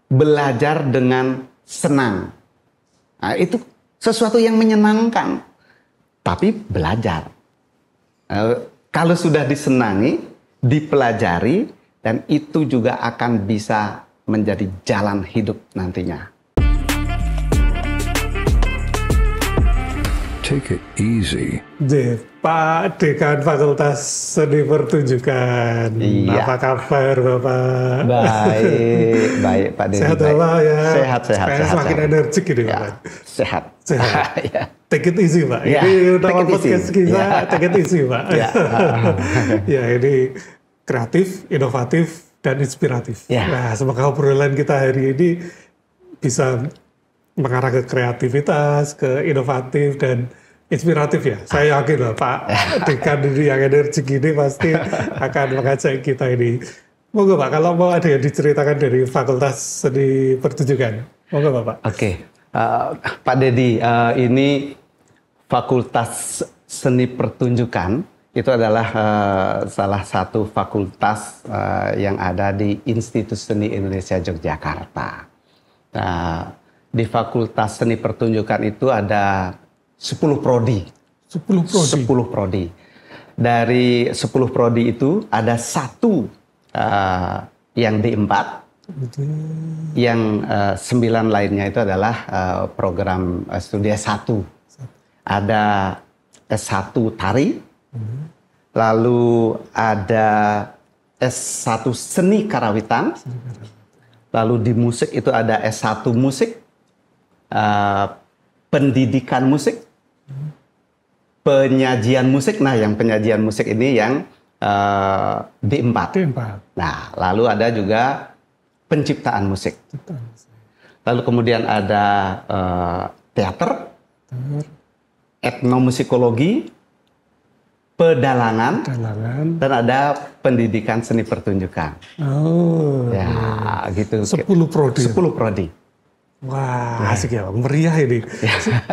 belajar dengan senang. Nah, itu sesuatu yang menyenangkan, tapi belajar. Kalau sudah disenangi, dipelajari, dan itu juga akan bisa menjadi jalan hidup nantinya. Take it easy. Pak Dekan Fakultas Seni Pertunjukan. Iya. Apa kabar Bapak? Baik Pak Dedi. Sehat Bapak ya? Sehat. Semakin energik ini ya, Bapak. Sehat. Ya. Take it easy Pak. Ya, ini nama easy. podcast kita, take it easy Pak. Ya. Ya, ini kreatif, inovatif, dan inspiratif. Ya. Nah, semoga obrolan kita hari ini bisa mengarah ke kreativitas, ke inovatif, dan inspiratif ya. Saya yakin lah Pak Dekan ini yang energik ini pasti akan mengajak kita ini. Moga Pak, kalau mau ada yang diceritakan dari Fakultas Seni Pertunjukan. Moga Bapak. Oke, Pak Dedi, ini Fakultas Seni Pertunjukan itu adalah salah satu fakultas yang ada di Institut Seni Indonesia Yogyakarta. Di Fakultas Seni Pertunjukan itu ada 10 prodi. 10 prodi. Dari 10 prodi itu ada satu yang D4, yang 9 lainnya itu adalah program studi S1. Ada S1 tari, lalu ada S1 seni karawitan, lalu di musik itu ada S1 musik, pendidikan musik, penyajian musik. Nah, yang penyajian musik ini yang D4. Nah, lalu ada juga penciptaan musik. Lalu kemudian ada teater, etnomusikologi, pedalangan, dan ada pendidikan seni pertunjukan. Oh, ya, gitu. 10 prodi. 10 prodi. Wah, asik ya, meriah ini.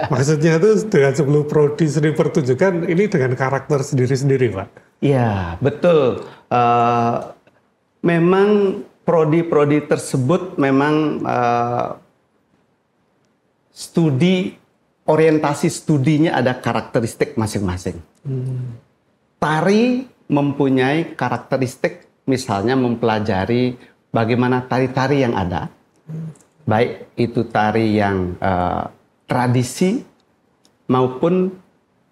Maksudnya itu dengan 10 prodi seni pertunjukan, ini dengan karakter sendiri-sendiri, Pak? Iya, betul. Memang prodi-prodi tersebut memang orientasi studinya ada karakteristik masing-masing. Tari mempunyai karakteristik, misalnya mempelajari bagaimana tari-tari yang ada, baik itu tari yang tradisi maupun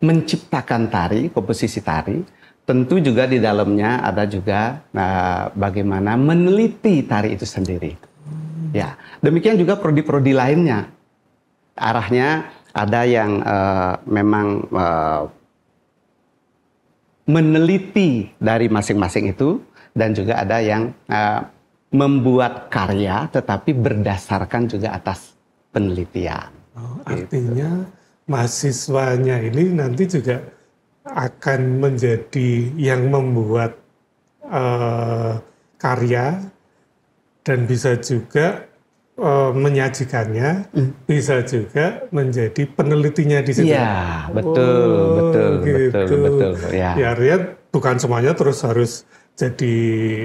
menciptakan tari, komposisi tari. Tentu juga di dalamnya ada juga bagaimana meneliti tari itu sendiri. Ya, demikian juga prodi-prodi lainnya. Arahnya ada yang memang meneliti dari masing-masing itu, dan juga ada yang membuat karya tetapi berdasarkan juga atas penelitian. Artinya mahasiswanya ini nanti juga akan menjadi yang membuat karya dan bisa juga menyajikannya, bisa juga menjadi penelitinya di situ. Iya, betul. Ya. Ya, artinya bukan semuanya terus harus jadi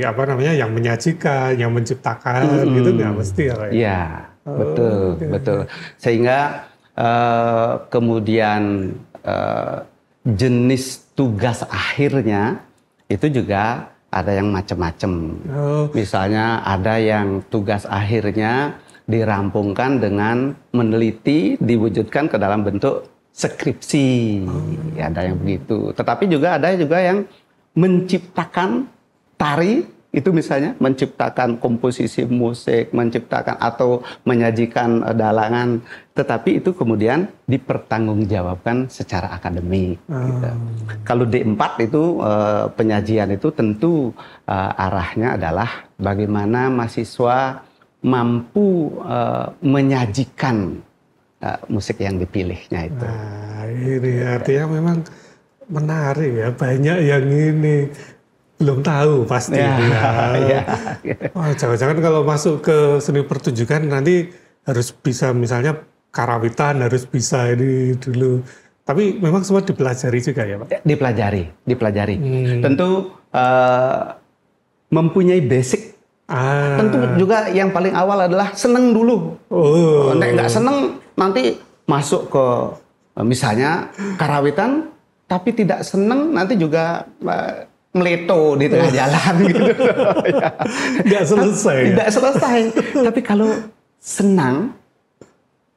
yang menyajikan, yang menciptakan gitu, nggak mesti ya Pak? Iya, betul. Sehingga kemudian jenis tugas akhirnya itu juga ada yang macam-macam. Misalnya ada yang tugas akhirnya dirampungkan dengan meneliti, diwujudkan ke dalam bentuk skripsi. Ada yang begitu. Tetapi juga ada juga yang menciptakan tari, itu misalnya menciptakan komposisi musik, menciptakan atau menyajikan dalangan, tetapi itu kemudian dipertanggungjawabkan secara akademik. Gitu. Kalau D4 itu penyajian itu tentu arahnya adalah bagaimana mahasiswa mampu menyajikan musik yang dipilihnya itu. Nah, ini artinya memang menarik ya, banyak yang ini belum tahu pasti. Jangan-jangan kalau masuk ke seni pertunjukan nanti harus bisa misalnya karawitan, harus bisa ini dulu. Tapi memang semua dipelajari juga ya Pak? Dipelajari. Tentu mempunyai basic Tentu juga yang paling awal adalah seneng dulu. Nek nggak seneng nanti masuk ke misalnya karawitan, tapi tidak seneng nanti juga meleto di tengah jalan gitu. Nggak selesai. Tidak selesai. Tapi kalau senang,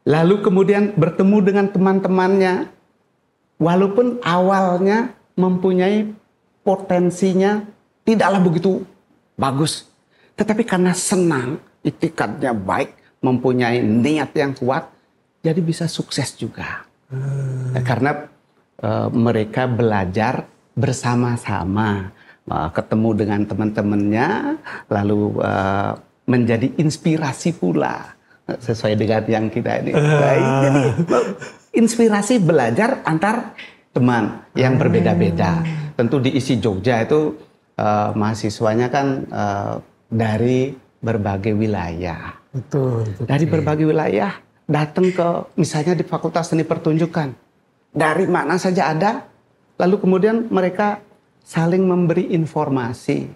lalu kemudian bertemu dengan teman-temannya, walaupun awalnya mempunyai potensinya tidaklah begitu bagus, tetapi karena senang, itikadnya baik, mempunyai niat yang kuat, jadi bisa sukses juga. Karena mereka belajar bersama-sama, ketemu dengan teman-temannya, lalu menjadi inspirasi pula sesuai dengan yang kita ini. Jadi inspirasi belajar antar teman yang berbeda-beda. Tentu di ISI Jogja itu mahasiswanya kan dari berbagai wilayah. Betul. Dari berbagai wilayah datang ke misalnya di Fakultas Seni Pertunjukan. Dari mana saja ada. Lalu kemudian mereka saling memberi informasi.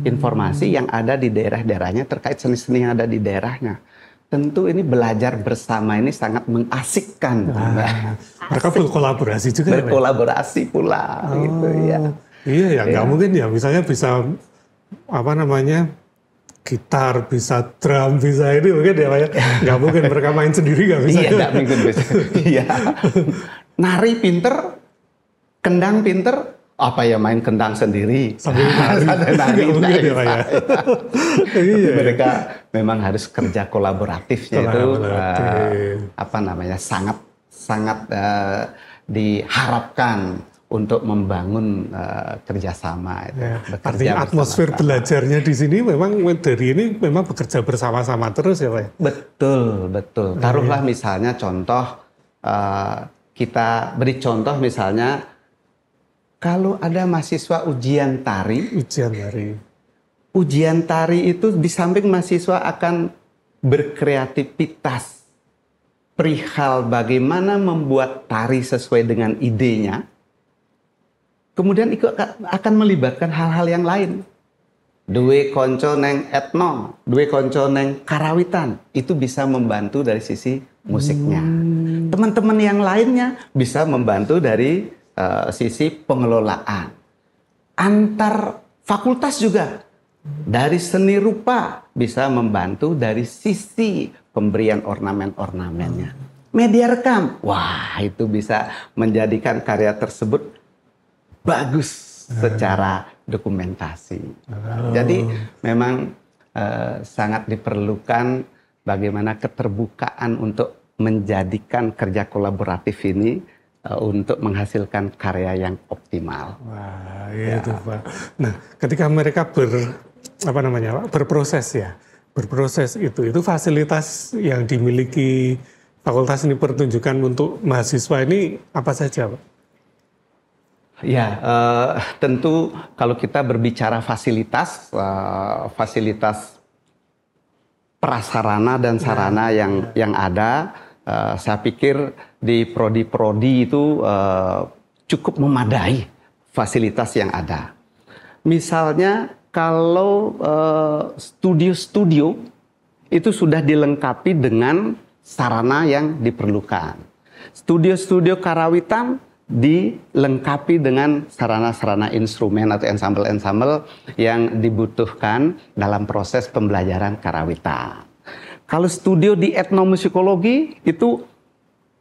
Informasi yang ada di daerah-daerahnya terkait seni-seni yang ada di daerahnya. Tentu ini belajar bersama ini sangat mengasikkan. Mereka berkolaborasi juga. Berkolaborasi ya, pula gitu ya. Iya ya, nggak mungkin ya. Misalnya bisa apa namanya gitar, bisa drum, bisa ini mungkin ya Pak ya. Nggak mungkin mereka main sendiri nggak bisa. Iya, nggak mungkin bisa. Iya. Nari pinter, kendang pinter, apa ya main kendang sendiri sambil nari mungkin ya Pak ya. Iya. Mereka memang harus kerja kolaboratifnya itu apa namanya sangat diharapkan untuk membangun kerjasama itu. Ya, artinya atmosfer belajarnya di sini memang dari ini memang bekerja bersama-sama terus ya Pak ya. Betul. Taruhlah misalnya contoh kita beri contoh misalnya kalau ada mahasiswa ujian tari itu di samping mahasiswa akan berkreativitas perihal bagaimana membuat tari sesuai dengan idenya, kemudian akan melibatkan hal-hal yang lain. Duwe konco neng etno, duwe konco neng karawitan, itu bisa membantu dari sisi musiknya. Teman-teman yang lainnya bisa membantu dari sisi pengelolaan. Antar fakultas juga dari seni rupa bisa membantu dari sisi pemberian ornamen-ornamennya. Media rekam, wah itu bisa menjadikan karya tersebut bagus secara dokumentasi. Jadi memang sangat diperlukan bagaimana keterbukaan untuk menjadikan kerja kolaboratif ini untuk menghasilkan karya yang optimal. Wah, itu Pak. Nah, ketika mereka berproses itu fasilitas yang dimiliki Fakultas Seni Pertunjukan untuk mahasiswa ini apa saja, Pak? Ya, tentu kalau kita berbicara fasilitas prasarana dan sarana yang ada, saya pikir di prodi-prodi itu cukup memadai fasilitas yang ada. Misalnya kalau studio-studio itu sudah dilengkapi dengan sarana yang diperlukan. Studio-studio karawitan dilengkapi dengan sarana-sarana instrumen atau ensemble-ensemble yang dibutuhkan dalam proses pembelajaran karawitan. Kalau studio di etnomusikologi itu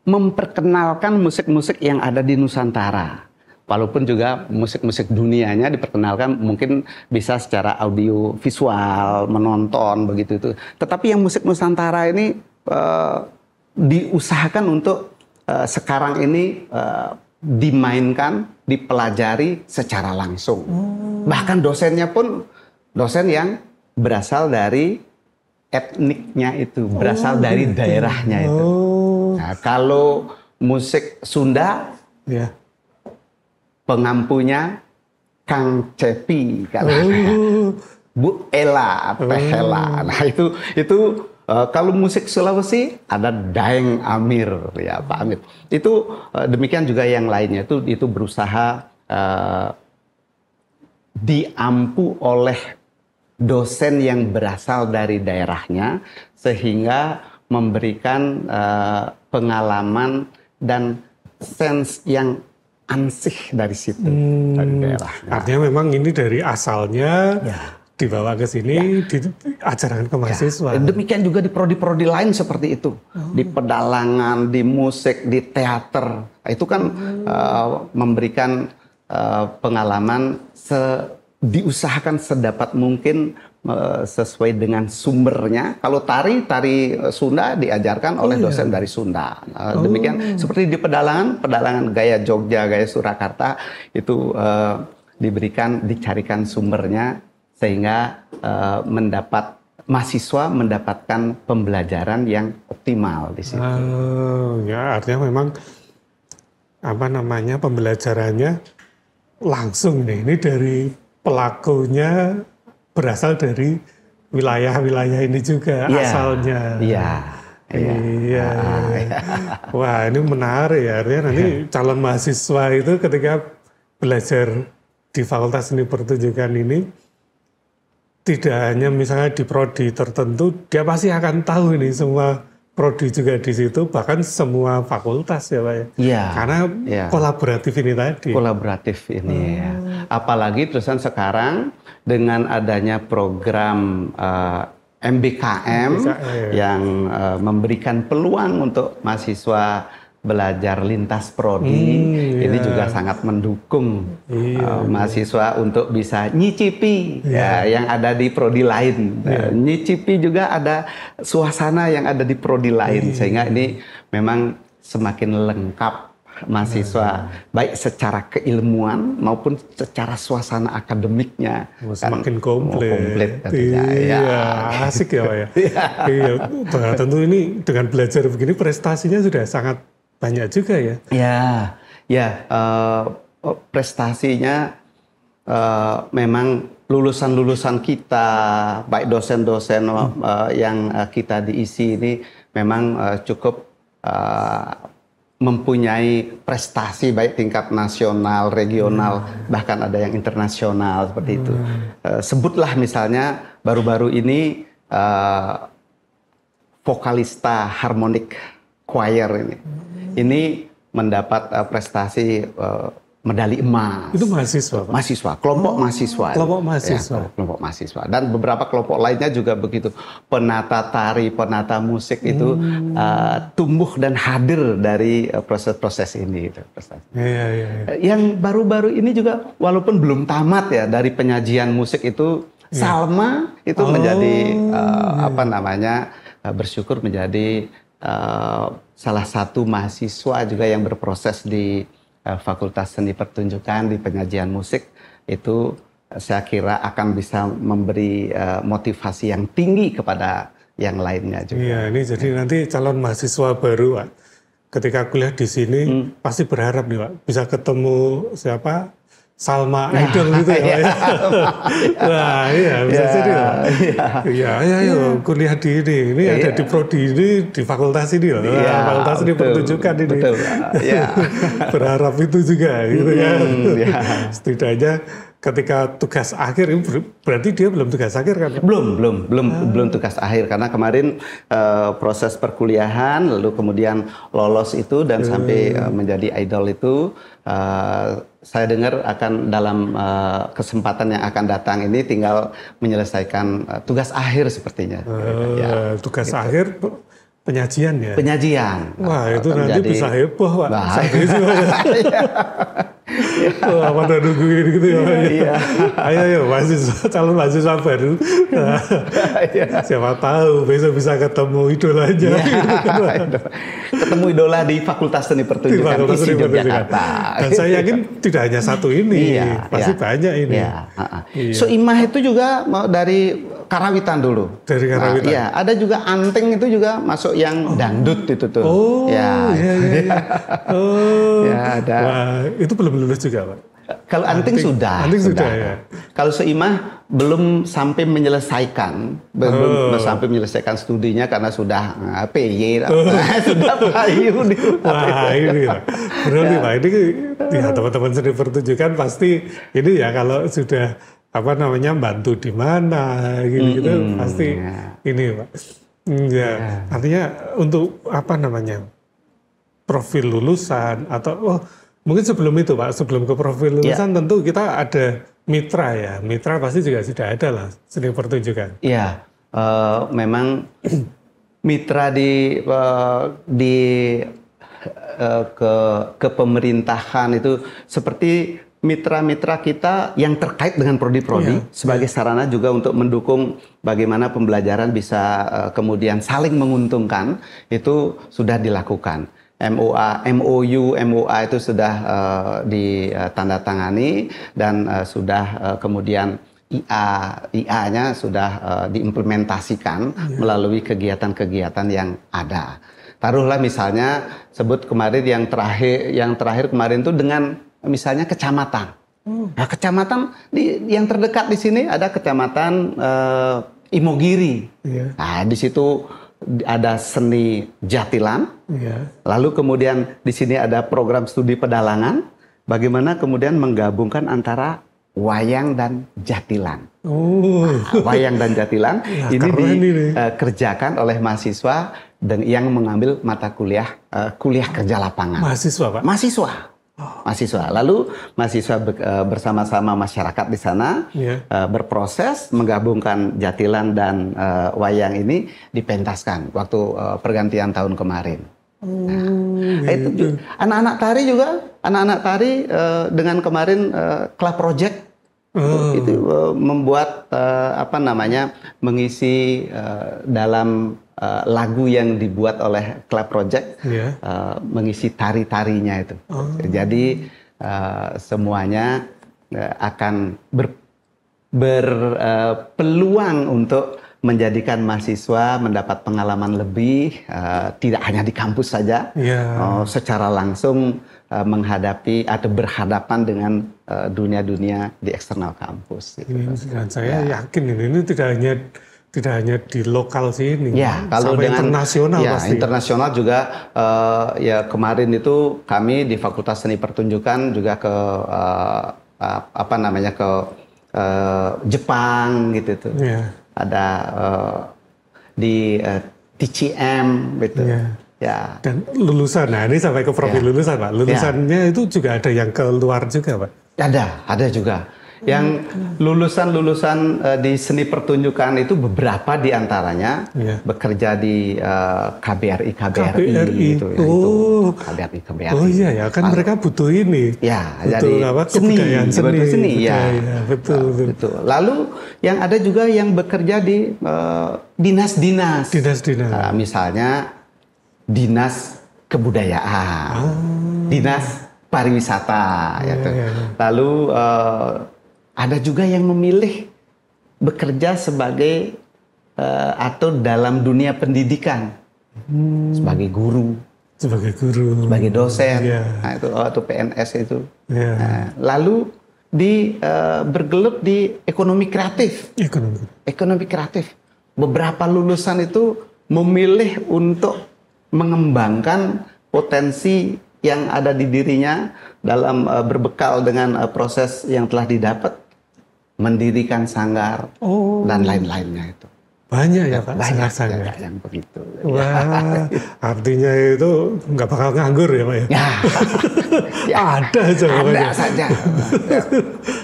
memperkenalkan musik-musik yang ada di Nusantara. Walaupun juga musik-musik dunianya diperkenalkan mungkin bisa secara audio visual, menonton begitu itu. Tetapi yang musik Nusantara ini diusahakan untuk sekarang ini dimainkan, dipelajari secara langsung. Bahkan dosennya pun dosen yang berasal dari etniknya itu, berasal dari daerahnya itu. Nah, kalau musik Sunda, pengampunya Kang Cepi, Bu Ela, Pehela. Nah itu kalau musik Sulawesi ada Daeng Amir, ya Pak Amir. Itu demikian juga yang lainnya itu berusaha diampu oleh dosen yang berasal dari daerahnya, sehingga memberikan pengalaman dan sense yang ansih dari situ, dari daerah. Artinya memang ini dari asalnya dibawa ke sini, diajarkan ke mahasiswa. Demikian juga di prodi-prodi lain seperti itu, di pedalangan, di musik, di teater, itu kan memberikan pengalaman diusahakan sedapat mungkin sesuai dengan sumbernya. Kalau tari Sunda diajarkan oleh dosen dari Sunda. Demikian seperti di pedalangan gaya Jogja, gaya Surakarta itu dicarikan sumbernya sehingga mahasiswa mendapatkan pembelajaran yang optimal di situ. Ya, artinya memang pembelajarannya langsung nih. Ini dari pelakunya berasal dari wilayah-wilayah ini juga asalnya. Iya. Wah, ini menarik ya. Artinya nanti calon mahasiswa itu ketika belajar di Fakultas Seni Pertunjukan ini tidak hanya misalnya di prodi tertentu, dia pasti akan tahu ini semua prodi juga di situ, bahkan semua fakultas ya Pak ya. Iya. Karena kolaboratif ini tadi. Kolaboratif ini ya. Apalagi terusan sekarang dengan adanya program MBKM yang memberikan peluang untuk mahasiswa belajar lintas prodi, ini juga sangat mendukung mahasiswa untuk bisa nyicipi yang ada di prodi lain, nyicipi juga ada suasana yang ada di prodi lain, sehingga ini memang semakin lengkap mahasiswa, baik secara keilmuan maupun secara suasana akademiknya. Semakin komplit. Asik ya Pak ya. Tentu ini dengan belajar begini prestasinya sudah sangat banyak juga ya. Prestasinya memang lulusan-lulusan kita, baik dosen-dosen yang kita diisi ini memang cukup mempunyai prestasi baik tingkat nasional, regional, bahkan ada yang internasional seperti itu. Sebutlah misalnya baru-baru ini vokalista harmonik choir ini mendapat prestasi medali emas. Itu mahasiswa, Pak? Mahasiswa, kelompok mahasiswa. Kelompok mahasiswa. Kelompok mahasiswa. Dan beberapa kelompok lainnya juga begitu. Penata tari, penata musik itu tumbuh dan hadir dari proses-proses ini. Yang baru-baru ini juga, walaupun belum tamat ya, dari penyajian musik itu, Salma itu menjadi, bersyukur menjadi salah satu mahasiswa juga yang berproses di Fakultas Seni Pertunjukan di penyajian musik, itu saya kira akan bisa memberi motivasi yang tinggi kepada yang lainnya juga. Iya, ini jadi nanti calon mahasiswa baru, Pak, ketika kuliah di sini pasti berharap nih Pak bisa ketemu siapa? Salma Idol gitu ya. Wah, iya bisa jadi Pak. Iya, kuliah di ini ada di prodi ini, di fakultas ini loh. Fakultas Seni Pertunjukan ini. Betul. Berharap itu juga gitu kan. Setidaknya ketika tugas akhir, berarti dia belum tugas akhir kan? Belum tugas akhir, karena kemarin proses perkuliahan, lalu kemudian lolos itu dan sampai menjadi idol itu, saya dengar akan dalam kesempatan yang akan datang ini tinggal menyelesaikan tugas akhir sepertinya. Tugas akhir penyajian ya? Penyajian. Wah, itu nanti bisa heboh Pak. Wah, pada nungguin gitu ya. Ayo mahasiswa, calon mahasiswa baru. Siapa tahu besok bisa ketemu idolanya. Ketemu idola di Fakultas Seni Pertunjukan ISI Yogyakarta. Dan saya yakin tidak hanya satu ini, pasti banyak ini. Soimah itu juga dari Karawitan dulu. Dari Karawitan. Iya, ada juga Anting itu juga masuk yang dangdut itu tuh. Iya. Ada. Wah, itu belum lulus juga, Pak. Kalau Anting sudah. Anting sudah ya. Kalau Soimah belum sampai menyelesaikan, sampai menyelesaikan studinya karena sudah PY, sudah payu di. Wah, ini berarti Pak, ini teman-teman seni pertunjukan pasti ini ya kalau sudah bantu di mana gitu pasti ini Pak. Ya, artinya untuk profil lulusan atau mungkin sebelum itu Pak, sebelum ke profil lulusan tentu kita ada mitra ya. Mitra pasti juga sudah ada lah seni pertunjukan. Iya, memang mitra ke pemerintahan itu seperti mitra-mitra kita yang terkait dengan prodi-prodi sebagai sarana juga untuk mendukung bagaimana pembelajaran bisa kemudian saling menguntungkan, itu sudah dilakukan. MOA itu sudah ditandatangani dan sudah kemudian IA-nya sudah diimplementasikan melalui kegiatan-kegiatan yang ada. Taruhlah misalnya sebut kemarin yang terakhir kemarin itu dengan misalnya kecamatan. Nah, kecamatan yang terdekat di sini ada kecamatan Imogiri. Nah, di situ ada seni jatilan. Lalu kemudian di sini ada program studi pedalangan. Bagaimana kemudian menggabungkan antara wayang dan jatilan. Nah, wayang dan jatilan ini dikerjakan oleh mahasiswa yang mengambil mata kuliah kerja lapangan. Mahasiswa Pak? Mahasiswa. Lalu mahasiswa bersama-sama masyarakat di sana berproses menggabungkan jatilan dan wayang ini dipentaskan waktu pergantian tahun kemarin. Itu anak-anak tari dengan kemarin Club Project itu membuat mengisi dalam lagu yang dibuat oleh Club Project, mengisi tari-tarinya itu. Jadi semuanya akan berpeluang untuk menjadikan mahasiswa mendapat pengalaman lebih, tidak hanya di kampus saja, secara langsung menghadapi atau berhadapan dengan dunia-dunia di eksternal kampus. Dan saya yakin ini tidak hanya di lokal sini, kalau dengan internasional pasti. Internasional juga, kemarin itu kami di Fakultas Seni Pertunjukan juga ke Jepang gitu tuh. Ada di TCM gitu. Dan lulusan, nah ini sampai ke profil lulusan Pak. Lulusannya itu juga ada yang keluar juga Pak? Ada juga. Yang lulusan di seni pertunjukan itu beberapa diantaranya bekerja di KBRI gitu ya. KBRI. Oh iya ya, kan mereka butuh ini. Jadi kebudayaan seni. Betul. Lalu yang ada juga yang bekerja di dinas-dinas. Misalnya dinas kebudayaan, dinas pariwisata. Lalu ada juga yang memilih bekerja sebagai atau dalam dunia pendidikan sebagai guru, sebagai dosen, nah, itu atau PNS itu. Nah, lalu bergelut di ekonomi kreatif. Ekonomi kreatif. Beberapa lulusan itu memilih untuk mengembangkan potensi yang ada di dirinya dalam berbekal dengan proses yang telah didapat, mendirikan sanggar dan lain-lainnya itu. Banyak ya Pak? Banyak sanggar yang begitu. Wah, artinya itu nggak bakal nganggur ya Pak ya? Ada aja pokoknya. Ada saja.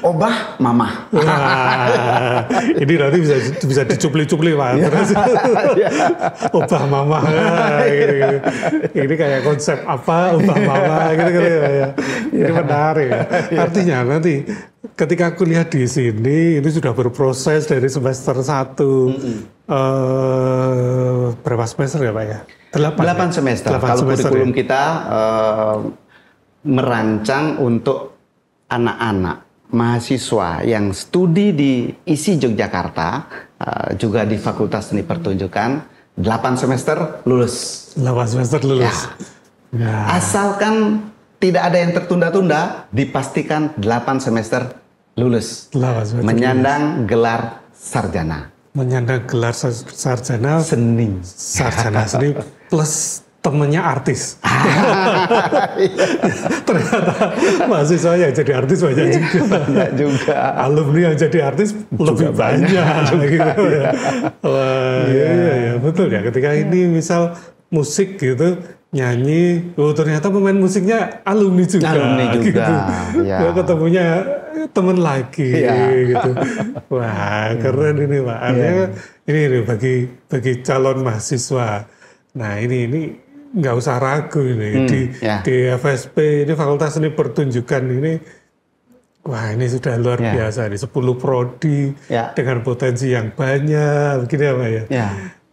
Obah mama. Wah, ini nanti bisa dicupli-cupli Pak. Terus obah mama. Gitu. Ini kayak konsep apa obah mama gitu ya. Ini menarik ya. Artinya nanti ketika kuliah di sini ini sudah berproses dari semester 1. Berapa semester ya Pak ya? 8 semester. Kalau kurikulum kita merancang untuk anak-anak mahasiswa yang studi di ISI Yogyakarta, juga di Fakultas Seni Pertunjukan, 8 semester lulus. 8 semester lulus. Asalkan tidak ada yang tertunda-tunda, dipastikan 8 semester lulus. Menyandang gelar sarjana. Menyandang gelar sarjana seni. Sarjana seni plus temennya artis. Ternyata mahasiswa yang jadi artis banyak juga. Banyak juga. Alumni yang jadi artis lebih banyak. Gitu, ya. Wah, iya, betul ya. Ketika ini misal musik gitu, nyanyi, ternyata pemain musiknya alumni juga. Alumni juga. Gitu. Ya. Ketemunya temen lagi. Gitu. Wah, keren ini Pak. Artinya ini bagi calon mahasiswa. Nah ini nggak usah ragu ini di FSP ini Fakultas Seni Pertunjukan ini, wah ini sudah luar biasa nih, 10 prodi dengan potensi yang banyak, begini apa ya?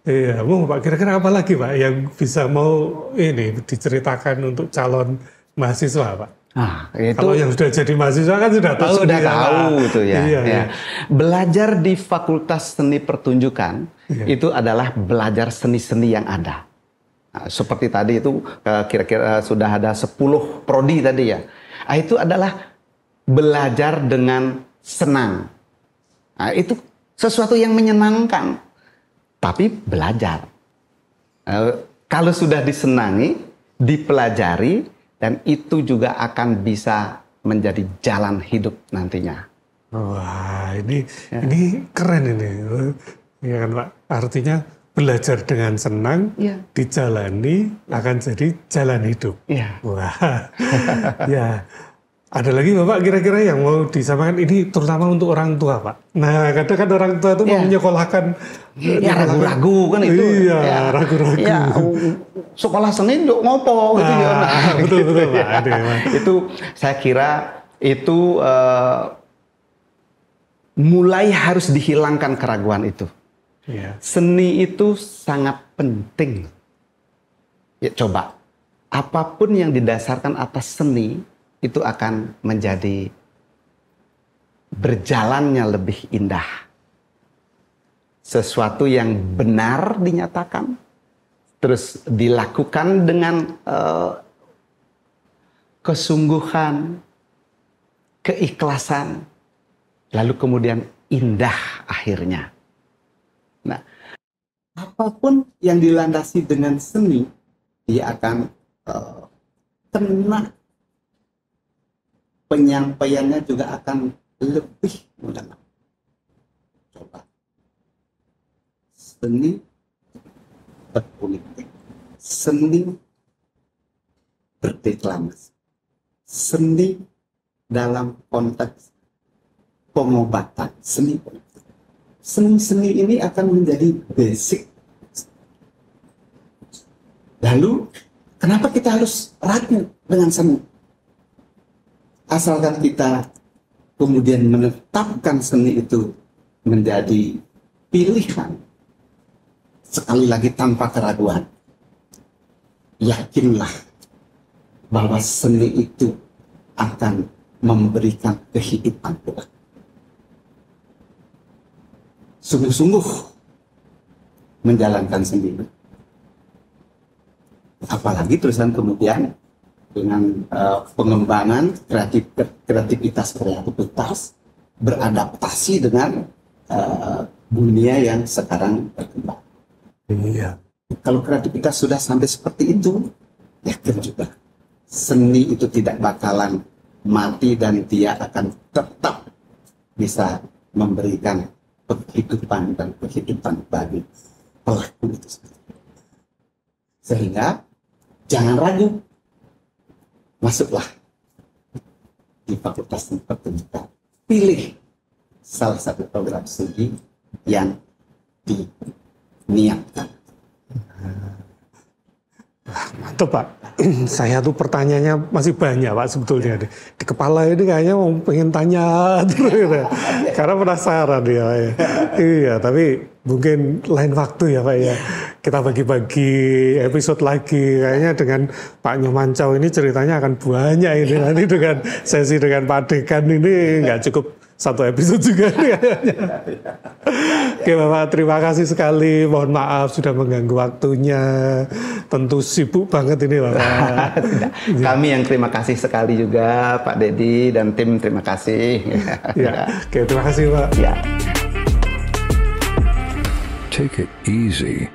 Iya, Pak, kira-kira apa lagi Pak yang bisa mau ini diceritakan untuk calon mahasiswa Pak? Itu, kalau yang sudah jadi mahasiswa kan sudah tahu. Sudah tahu itu ya. Iya. Belajar di Fakultas Seni Pertunjukan itu adalah belajar seni-seni yang ada. Nah, seperti tadi itu kira-kira sudah ada 10 prodi tadi ya. Itu adalah belajar dengan senang. Nah, itu sesuatu yang menyenangkan. Tapi belajar. Kalau sudah disenangi, dipelajari, dan itu juga akan bisa menjadi jalan hidup nantinya. Wah, ini keren ini. Ya kan Pak, artinya belajar dengan senang, dijalani akan jadi jalan hidup. Wah, ya. Ada lagi Bapak kira-kira yang mau disampaikan ini terutama untuk orang tua Pak. Nah kadang kan orang tua itu mau menyekolahkan. Ragu-ragu kan itu. Iya, ragu-ragu. Sekolah seni yuk ngopo gitu ya. Betul Pak. Itu saya kira itu mulai harus dihilangkan keraguan itu. Seni itu sangat penting. Ya coba, apapun yang didasarkan atas seni itu akan menjadi berjalannya lebih indah. Sesuatu yang benar dinyatakan, terus dilakukan dengan kesungguhan, keikhlasan, lalu kemudian indah akhirnya. Nah, apapun yang dilandasi dengan seni, dia akan kena, penyampaiannya juga akan lebih mendalam. Coba, seni berpolitik, seni berdeklamasi, seni dalam konteks pengobatan, seni politik. Seni-seni ini akan menjadi basic. Lalu, kenapa kita harus ragu dengan seni? Asalkan kita kemudian menetapkan seni itu menjadi pilihan, sekali lagi tanpa keraguan, yakinlah bahwa seni itu akan memberikan kehidupan pula. Sungguh-sungguh menjalankan seni. Apalagi terusan kemudian dengan pengembangan kreativitas beradaptasi dengan dunia yang sekarang berkembang. Kalau kreativitas sudah sampai seperti itu, yakin juga seni itu tidak bakalan mati dan dia akan tetap bisa memberikan kehidupan dan kehidupan bagi pelaku itu sendiri. Sehingga jangan ragu, masuklah di Fakultas Seni Pertunjukan. Pilih salah satu program studi yang diniatkan. Mantap Pak. Saya tuh pertanyaannya masih banyak Pak sebetulnya. Di kepala ini kayaknya mau pengen tanya terus ya. Karena penasaran ya Pak ya. Iya, tapi mungkin lain waktu ya Pak ya. Kita bagi-bagi episode lagi. Kayaknya dengan Pak Nyomancau ini ceritanya akan banyak ini. Nanti dengan sesi dengan Pak Dekan ini nggak cukup satu episode juga kayaknya. Oke Bapak, terima kasih sekali. Mohon maaf sudah mengganggu waktunya. Tentu sibuk banget ini Bapak. Kami yang terima kasih sekali juga Pak Dedi dan tim, terima kasih. Oke, terima kasih Pak. Take it easy.